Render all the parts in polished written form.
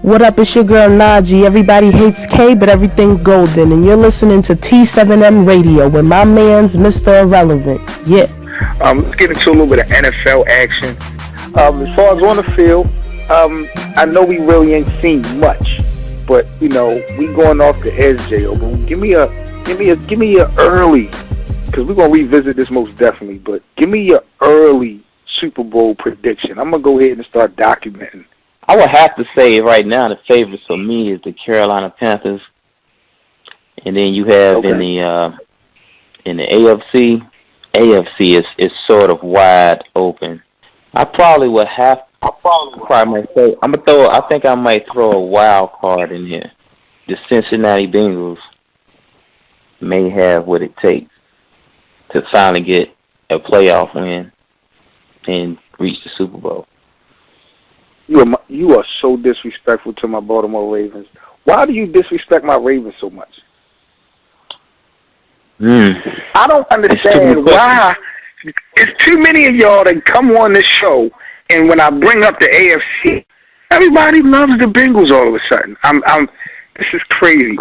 What up, it's your girl Najee. Everybody hates K, but everything golden. And you're listening to T7M Radio with my man's Mr. Irrelevant. Yeah. Let's get into a little bit of NFL action. As far as on the field, I know we really ain't seen much, but we going off the edge, J.O. But give me a early, because we're gonna revisit this most definitely. But give me your early Super Bowl prediction. I'm gonna go ahead and start documenting. I would have to say right now the favorites for me is the Carolina Panthers, and then you have in the AFC. AFC is sort of wide open. I probably might say I think I might throw a wild card in here. The Cincinnati Bengals may have what it takes to finally get a playoff win and reach the Super Bowl. You are so disrespectful to my Baltimore Ravens. Why do you disrespect my Ravens so much? I don't understand why. It's too many of y'all that come on this show, and when I bring up the AFC, everybody loves the Bengals all of a sudden. This is crazy.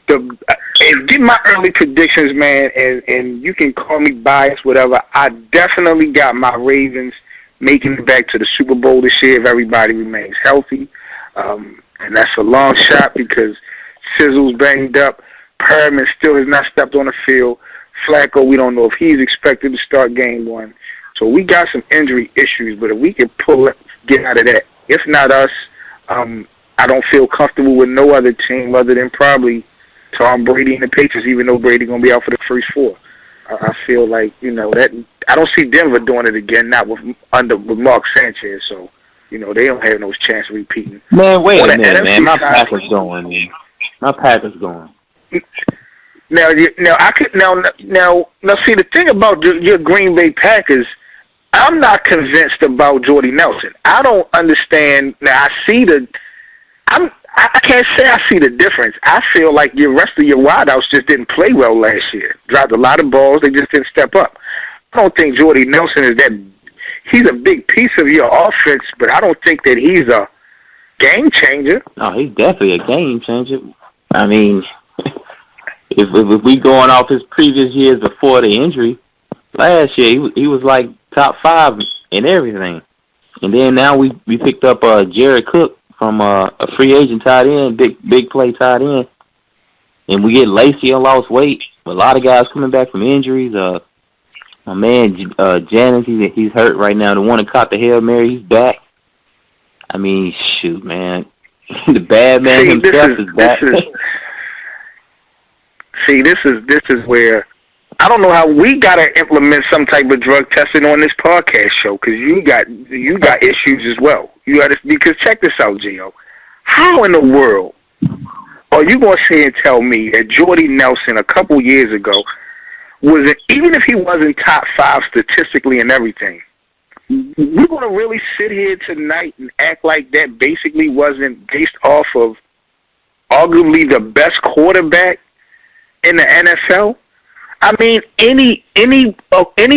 And get my early predictions, man, and you can call me biased, whatever. I definitely got my Ravens making it back to the Super Bowl this year if everybody remains healthy. And that's a long shot because Sizzle's banged up. Perriman still has not stepped on the field. Flacco, we don't know if he's expected to start game one. So we got some injury issues, but if we can get out of that, if not us, I don't feel comfortable with no other team other than probably Tom Brady and the Patriots, even though Brady going to be out for the first four. I feel like, that I don't see Denver doing it again, not with Mark Sanchez. So, they don't have no chance of repeating. Man, wait a minute, man. My Packers going, man. My Packers going. Now, see, the thing about your Green Bay Packers, I'm not convinced about Jordy Nelson. I don't understand. Now, I can't say I see the difference. I feel like your rest of your wideouts just didn't play well last year. Dropped a lot of balls. They just didn't step up. I don't think Jordy Nelson is that. He's a big piece of your offense, but I don't think that he's a game changer. No, he's definitely a game changer. I mean, if we going off his previous years before the injury, last year he was like top 5 in everything. And then now we picked up Jared Cook from a free agent tight end, big play tight end. And we get Lacy on lost weight. A lot of guys coming back from injuries. My man Janice, he's hurt right now. The one that caught the Hail Mary, he's back. I mean, shoot, man. The bad man himself is back. This is where I don't know how we gotta implement some type of drug testing on this podcast show because you got issues as well. Because check this out, Gio. How in the world are you gonna say and tell me that Jordy Nelson a couple years ago even if he wasn't top 5 statistically and everything, we're gonna really sit here tonight and act like that basically wasn't based off of arguably the best quarterback in the NFL? I mean, any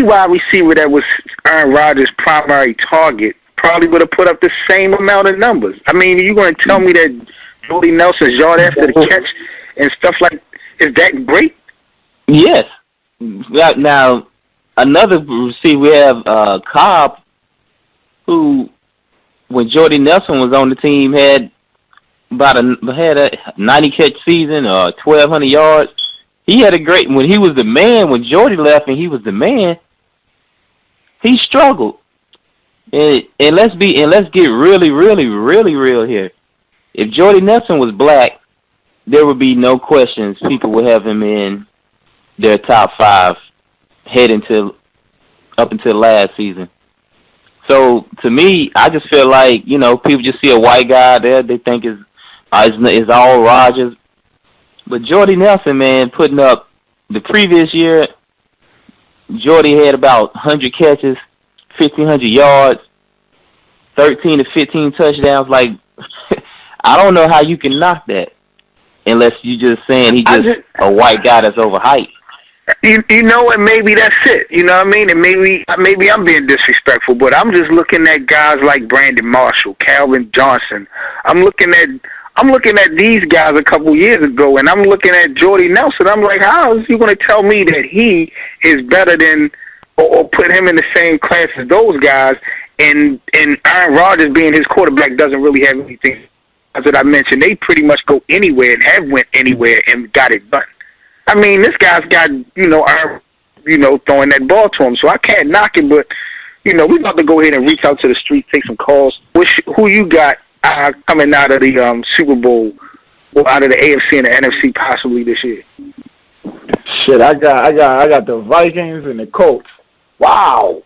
wide receiver that was Aaron Rodgers' primary target probably would have put up the same amount of numbers. I mean, you're going to tell me that Jordy Nelson's yard after the catch and stuff like is that great? Yes. Now, another receiver we have Cobb, who when Jordy Nelson was on the team had a 90 catch season or 1,200 yards. He had a great when he was the man. When Jordy left and he was the man, he struggled. And let's get really, really, really real here. If Jordy Nelson was black, there would be no questions. People would have him in their top 5 up until last season. So to me, I just feel like people just see a white guy there, they think it's all Rodgers. But Jordy Nelson, man, putting up the previous year, Jordy had about 100 catches, 1,500 yards, 13 to 15 touchdowns. Like, I don't know how you can knock that unless you just saying he's just a white guy that's overhyped. You know, and maybe that's it. You know what I mean? And maybe I'm being disrespectful, but I'm just looking at guys like Brandon Marshall, Calvin Johnson. I'm looking at these guys a couple years ago, and I'm looking at Jordy Nelson. I'm like, how is you going to tell me that he is better than, or put him in the same class as those guys? And Aaron Rodgers being his quarterback doesn't really have anything. As that I mentioned, they pretty much go anywhere and have went anywhere and got it done. I mean, this guy's got, throwing that ball to him, so I can't knock it, but, we're about to go ahead and reach out to the street, take some calls. Who you got coming out of the Super Bowl, or out of the AFC and the NFC possibly this year? Shit, I got the Vikings and the Colts. Wow.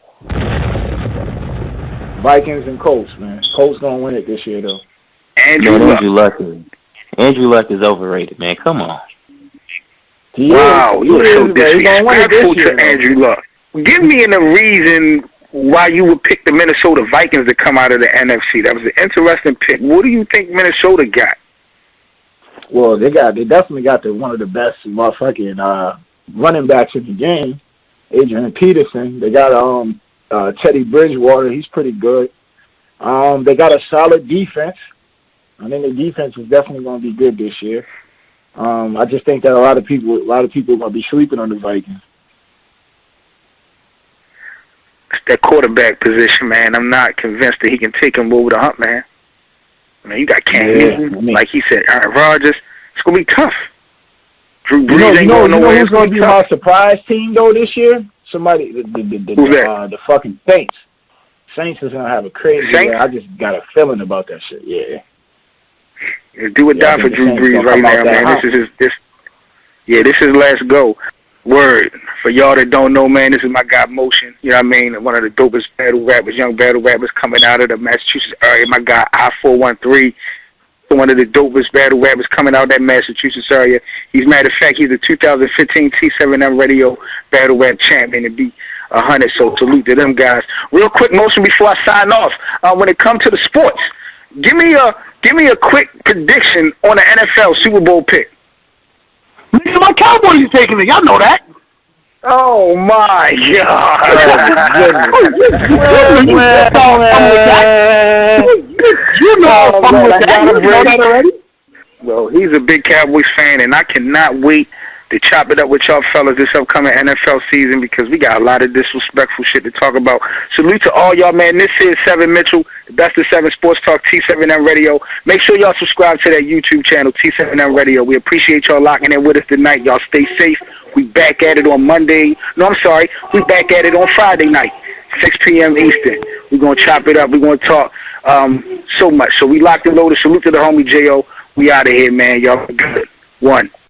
Vikings and Colts, man. Colts gonna win it this year, though. Andrew Luck is overrated, man. Come on. Wow, you're so disrespectful to Andrew Luck. Give me a reason why you would pick the Minnesota Vikings to come out of the NFC. That was an interesting pick. What do you think Minnesota got? Well, they definitely got one of the best motherfucking running backs in the game, Adrian Peterson. They got Teddy Bridgewater. He's pretty good. They got a solid defense. I think the defense is definitely going to be good this year. I just think that a lot of people are going to be sleeping on the Vikings. It's that quarterback position, man. I'm not convinced that he can take him over the hump, man. I mean, you got Cam Newton, like he said, Aaron Rodgers. It's going to be tough. Drew Brees ain't going nowhere. Who's going to be my surprise team, though, this year? Somebody, the fucking Saints. Saints is going to have a crazy year. I just got a feeling about that shit, yeah. Do or die for Drew Brees right now, man. This is last go. Word. For y'all that don't know, man, this is my guy Motion. You know what I mean? One of the dopest young battle rappers coming out of the Massachusetts area. My guy I-413. One of the dopest battle rappers coming out of that Massachusetts area. Matter of fact, he's the 2015 T7M Radio Battle Rap Champion to be 100. So salute to them guys. Real quick, Motion, before I sign off. When it comes to the sports, give me a quick prediction on the NFL Super Bowl pick. My Cowboys are taking it. Y'all know that. Oh my God! You know that already. Well, he's a big Cowboys fan, and I cannot wait to chop it up with y'all fellas this upcoming NFL season because we got a lot of disrespectful shit to talk about. Salute to all y'all, man. This is Seven Mitchell, the best of 7 Sports Talk, T7M Radio. Make sure y'all subscribe to that YouTube channel, T7M Radio. We appreciate y'all locking in with us tonight. Y'all stay safe. We back at it on Monday. No, I'm sorry. We back at it on Friday night, 6 p.m. Eastern. We're going to chop it up. We're going to talk so much. So we locked and loaded. Salute to the homie J.O. We out of here, man. Y'all good. One.